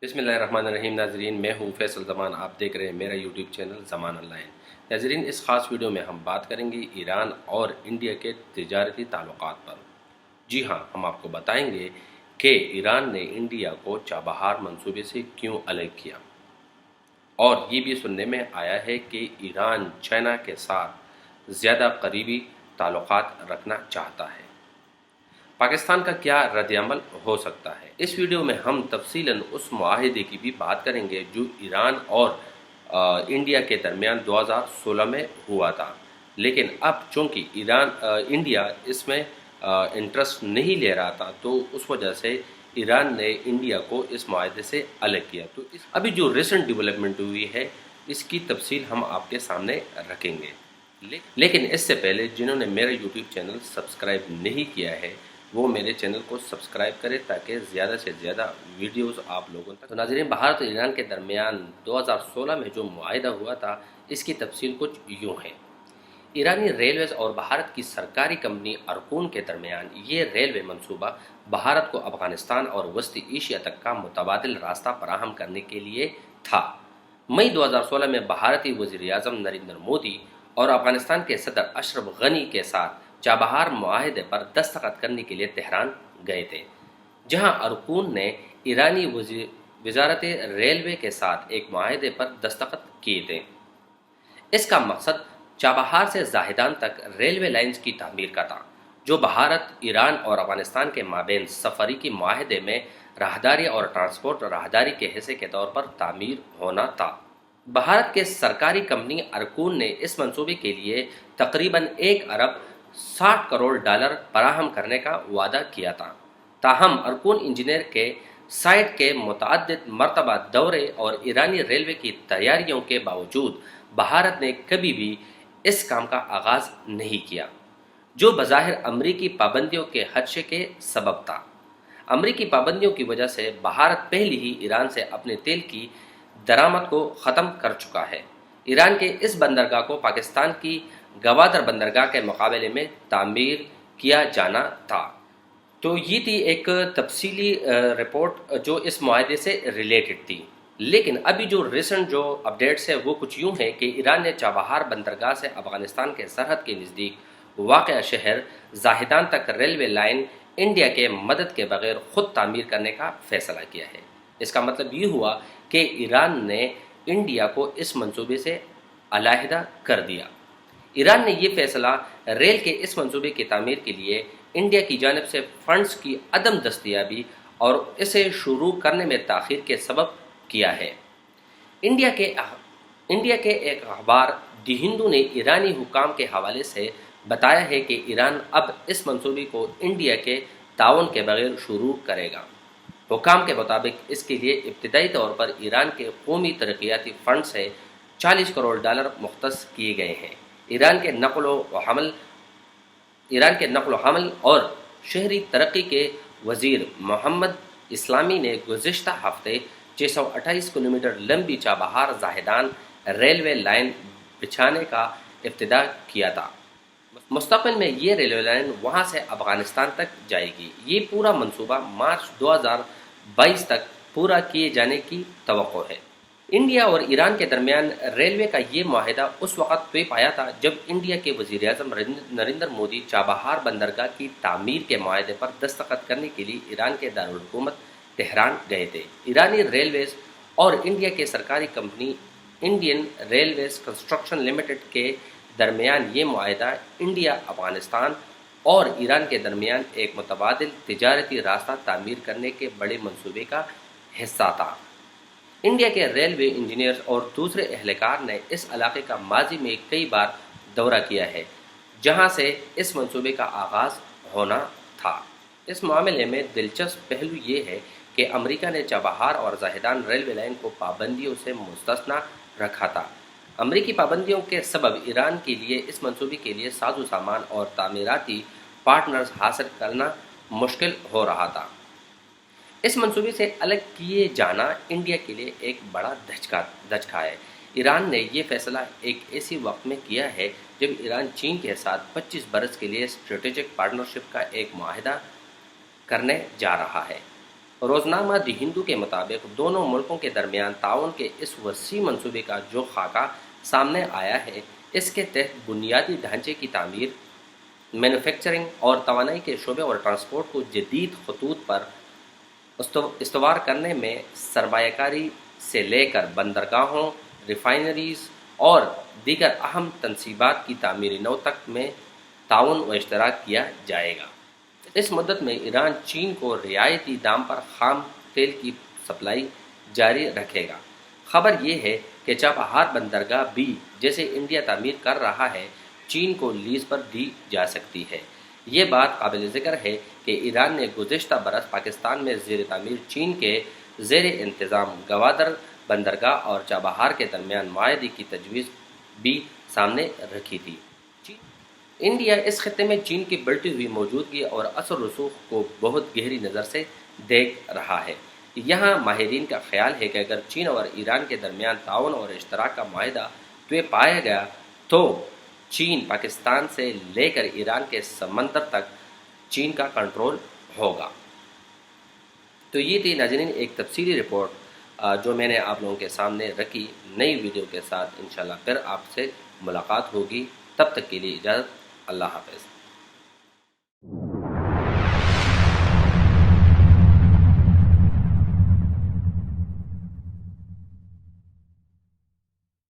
بسم اللہ الرحمن الرحیم ناظرین، میں ہوں فیصل زمان. آپ دیکھ رہے ہیں میرا YouTube channel Zaman on line. ناظرین، اس خاص ویڈیو میں ہم بات کریں گے ایران اور انڈیا کے تجارتی تعلقات پر. جی ہاں، ہم آپ کو بتائیں گے کہ ایران نے انڈیا کو چابہار منصوبے سے کیوں الگ کیا، اور یہ بھی سننے میں آیا ہے کہ ایران چائنا کے ساتھ زیادہ قریبی تعلقات رکھنا چاہتا ہے. پاکستان کا کیا رد عمل ہو سکتا ہے؟ اس ویڈیو میں ہم تفصیلاً اس معاہدے کی بھی بات کریں گے جو ایران اور انڈیا کے درمیان 2016 میں ہوا تھا، لیکن اب چونکہ انڈیا اس میں انٹرسٹ نہیں لے رہا تھا، تو اس وجہ سے ایران نے انڈیا کو اس معاہدے سے الگ کیا. تو ابھی جو ریسنٹ ڈیولپمنٹ ہوئی ہے، اس کی تفصیل ہم آپ کے سامنے رکھیں گے. لیکن اس سے پہلے جنہوں نے میرا یوٹیوب چینل سبسکرائب نہیں کیا ہے، وہ میرے چینل کو سبسکرائب کرے تاکہ زیادہ سے زیادہ ویڈیوز آپ لوگوں تک. تو ناظرین، بھارت اور ایران کے درمیان 2016 میں جو معاہدہ ہوا تھا، اس کی تفصیل کچھ یوں ہے. ایرانی ریلویز اور بھارت کی سرکاری کمپنی ارکون کے درمیان یہ ریلوے منصوبہ بھارت کو افغانستان اور وسطی ایشیا تک کا متبادل راستہ فراہم کرنے کے لیے تھا. مئی 2016 میں بھارتی وزیر اعظم نریندر مودی اور افغانستان کے صدر اشرف غنی کے ساتھ چابہار معاہدے پر دستخط کرنے کے لیے تہران گئے تھے، جہاں ارکون نے ایرانی وزارت ریلوے کے ساتھ ایک معاہدے پر دستخط کیے تھے. اس کا مقصد چابہار سے زاہدان تک ریلوے لائنز کی تعمیر کا تھا، جو بھارت، ایران اور افغانستان کے مابین سفری کی معاہدے میں راہداری اور ٹرانسپورٹ راہداری کے حصے کے طور پر تعمیر ہونا تھا. بھارت کے سرکاری کمپنی ارکون نے اس منصوبے کے لیے تقریباً 1 ارب 60 کروڑ ڈالر فراہم کرنے کا وعدہ کیا تھا. تاہم ارکون انجینئر کے سائٹ کے متعدد مرتبہ دورے اور ایرانی ریلوے کی تیاریوں کے باوجود بھارت نے کبھی بھی اس کام کا آغاز نہیں کیا، جو بظاہر امریکی پابندیوں کے خدشے کے سبب تھا. امریکی پابندیوں کی وجہ سے بھارت پہلے ہی ایران سے اپنے تیل کی درآمد کو ختم کر چکا ہے. ایران کے اس بندرگاہ کو پاکستان کی گوادر بندرگاہ کے مقابلے میں تعمیر کیا جانا تھا. تو یہ تھی ایک تفصیلی رپورٹ جو اس معاہدے سے ریلیٹڈ تھی. لیکن ابھی جو ریسنٹ جو اپڈیٹس ہے وہ کچھ یوں ہے کہ ایران نے چابہار بندرگاہ سے افغانستان کے سرحد کے نزدیک واقع شہر زاہدان تک ریلوے لائن انڈیا کے مدد کے بغیر خود تعمیر کرنے کا فیصلہ کیا ہے. اس کا مطلب یہ ہوا کہ ایران نے انڈیا کو اس منصوبے سے علیحدہ کر دیا. ایران نے یہ فیصلہ ریل کے اس منصوبے کی تعمیر کے لیے انڈیا کی جانب سے فنڈز کی عدم دستیابی اور اسے شروع کرنے میں تاخیر کے سبب کیا ہے. انڈیا کے ایک اخبار دی ہندو نے ایرانی حکام کے حوالے سے بتایا ہے کہ ایران اب اس منصوبے کو انڈیا کے تعاون کے بغیر شروع کرے گا. حکام کے مطابق اس کے لیے ابتدائی طور پر ایران کے قومی ترقیاتی فنڈ سے 40 کروڑ ڈالر مختص کیے گئے ہیں. ایران کے نقل و حمل اور شہری ترقی کے وزیر محمد اسلامی نے گزشتہ ہفتے 628 کلومیٹر لمبی چابہار زاہدان ریلوے لائن بچھانے کا افتتاح کیا تھا. مستقبل میں یہ ریلوے لائن وہاں سے افغانستان تک جائے گی. یہ پورا منصوبہ مارچ 2022 تک پورا کیے جانے کی توقع ہے. انڈیا اور ایران کے درمیان ریلوے کا یہ معاہدہ اس وقت طے پایا تھا جب انڈیا کے وزیر اعظم نریندر مودی چابہار بندرگاہ کی تعمیر کے معاہدے پر دستخط کرنے کے لیے ایران کے دارالحکومت تہران گئے تھے. ایرانی ریلویز اور انڈیا کے سرکاری company Indian railways construction limited کے درمیان یہ معاہدہ انڈیا، افغانستان اور ایران کے درمیان ایک متبادل تجارتی راستہ تعمیر کرنے کے بڑے منصوبے کا حصہ تھا. انڈیا کے ریلوے انجینئرز اور دوسرے اہلکار نے اس علاقے کا ماضی میں کئی بار دورہ کیا ہے، جہاں سے اس منصوبے کا آغاز ہونا تھا. اس معاملے میں دلچسپ پہلو یہ ہے کہ امریکہ نے چابہار اور زاہدان ریلوے لائن کو پابندیوں سے مستثنیٰ رکھا تھا. امریکی پابندیوں کے سبب ایران کے لیے اس منصوبے کے لیے ساز و سامان اور تعمیراتی پارٹنرز حاصل کرنا مشکل ہو رہا تھا. اس منصوبے سے الگ کیے جانا انڈیا کے لیے ایک بڑا دھچکا ہے. ایران نے یہ فیصلہ ایک ایسی وقت میں کیا ہے جب ایران چین کے ساتھ 25 برس کے لیے اسٹریٹجک پارٹنرشپ کا ایک معاہدہ کرنے جا رہا ہے. روزنامہ دی ہندو کے مطابق دونوں ملکوں کے درمیان تعاون کے اس وسیع منصوبے کا جو خاکہ سامنے آیا ہے، اس کے تحت بنیادی ڈھانچے کی تعمیر، مینوفیکچرنگ اور توانائی کے شعبے اور ٹرانسپورٹ کو جدید خطوط پر استوار کرنے میں سرمایہ کاری سے لے کر بندرگاہوں، ریفائنریز اور دیگر اہم تنصیبات کی تعمیری نو تک میں تعاون و اشتراک کیا جائے گا۔ اس مدت میں ایران چین کو رعایتی دام پر خام تیل کی سپلائی جاری رکھے گا۔ خبر یہ ہے کہ چابہار بندرگاہ بھی، جسے انڈیا تعمیر کر رہا ہے، چین کو لیز پر دی جا سکتی ہے۔ یہ بات قابل ذکر ہے کہ ایران نے گزشتہ برس پاکستان میں زیر تعمیر چین کے زیر انتظام گوادر بندرگاہ اور چابہار کے درمیان معاہدے کی تجویز بھی سامنے رکھی تھی۔ انڈیا اس خطے میں چین کی بڑھتی ہوئی موجودگی اور اثر و رسوخ کو بہت گہری نظر سے دیکھ رہا ہے۔ یہاں ماہرین کا خیال ہے کہ اگر چین اور ایران کے درمیان تعاون اور اشتراک کا معاہدہ طے پایا گیا تو چین پاکستان سے لے کر ایران کے سمندر تک چین کا کنٹرول ہوگا۔ تو یہ تھی ناظرین ایک تفصیلی رپورٹ جو میں نے آپ لوگوں کے سامنے رکھی۔ نئی ویڈیو کے ساتھ انشاءاللہ پھر آپ سے ملاقات ہوگی، تب تک کے لیے اجازت، اللہ حافظ۔